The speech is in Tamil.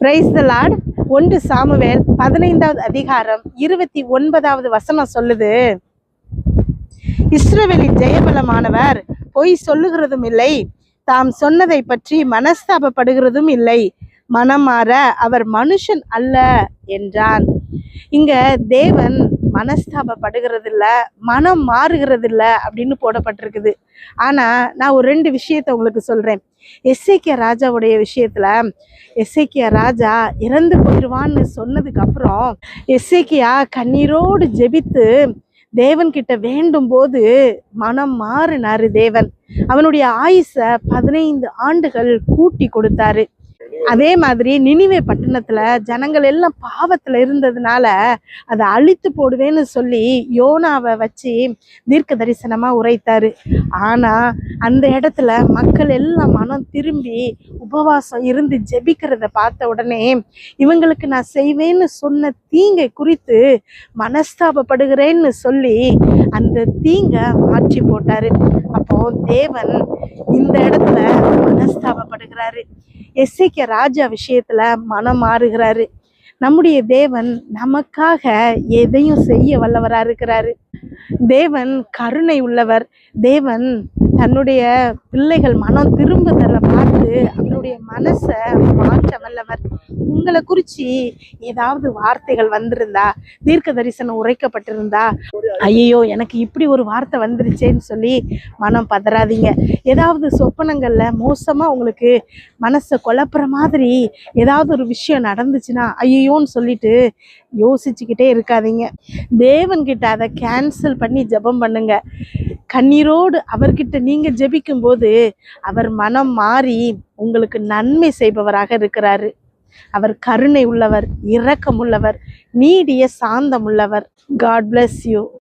Praise the Lord. 1 சாமுவேல் 15வது அதிகாரம் 29வது வசனம் சொல்லுது, இஸ்ரவேலின் ஜெயபலமானவர் பொய் சொல்லுகிறதும் இல்லை, தாம் சொன்னதை பற்றி மனஸ்தாபப்படுகிறதும் இல்லை, மனம் மாற அவர் மனுஷன் அல்ல என்றான். இங்க தேவன் மனஸ்தாபப்படுகிறது இல்ல, மனம் மாறுகிறது இல்ல அப்படின்னு போடப்பட்டிருக்குது. ஆனா நான் ஒரு 2 விஷயத்த உங்களுக்கு சொல்றேன். எசேக்கியா ராஜாவுடைய விஷயத்துல, எசேக்கியா ராஜா இறந்து போயிடுவான்னு சொன்னதுக்கு அப்புறம் எசேக்கியா கண்ணீரோடு ஜெபித்து தேவன் கிட்ட வேண்டும் போது மனம் மாறினாரு தேவன். அவனுடைய ஆயுச 15 ஆண்டுகள் கூட்டி கொடுத்தாரு. அதே மாதிரி நினிவே பட்டணத்துல ஜனங்கள் எல்லாம் பாவத்துல இருந்ததுனால அதை அழித்து போடுவேன்னு சொல்லி யோனாவை வச்சு தீர்க்க தரிசனமா உரைத்தாரு. ஆனா அந்த இடத்துல மக்கள் எல்லாம் மனம் திரும்பி உபவாசம் இருந்து ஜெபிக்கிறத பார்த்த உடனே இவங்களுக்கு நான் செய்வேன்னு சொன்ன தீங்கை குறித்து மனஸ்தாபப்படுகிறேன்னு சொல்லி அந்த தீங்கை மாற்றி போட்டாரு. அப்போ தேவன் இந்த இடத்துல மனஸ்தாபப்படுகிறாரு. எசேக்கியா ராஜா விஷயத்துல மனம் மாறுகிறாரு. நம்முடைய தேவன் நமக்காக எதையும் செய்ய வல்லவரா இருக்கிறாரு. தேவன் கருணை உள்ளவர். தேவன் தன்னுடைய பிள்ளைகள் மனம் திரும்புதலை பார்த்து அவருடைய மனசை மாற்ற வல்லவர். உங்களை குறிச்சு ஏதாவது வார்த்தைகள் வந்திருந்தா, தீர்க்க தரிசனம் உரைக்கப்பட்டிருந்தா, ஐயோ எனக்கு இப்படி ஒரு வார்த்தை வந்துருச்சேன்னு சொல்லி மனம் பதறாதீங்க. ஏதாவது சொப்பனங்கள்ல மோசமா உங்களுக்கு மனசை குழப்புற மாதிரி ஏதாவது ஒரு விஷயம் நடந்துச்சுன்னா ஐயோன்னு சொல்லிட்டு யோசிச்சுக்கிட்டே இருக்காதீங்க. தேவன்கிட்ட அதை கேன்சல் பண்ணி ஜெபம் பண்ணுங்க. கண்ணீரோடு அவர்கிட்ட நீங்க ஜெபிக்கும் போது அவர் மனம் மாறி உங்களுக்கு நன்மை செய்பவராக இருக்கிறாரு. அவர் கருணை உள்ளவர், இரக்கம் உள்ளவர், நீடிய சாந்தம் உள்ளவர். God bless you.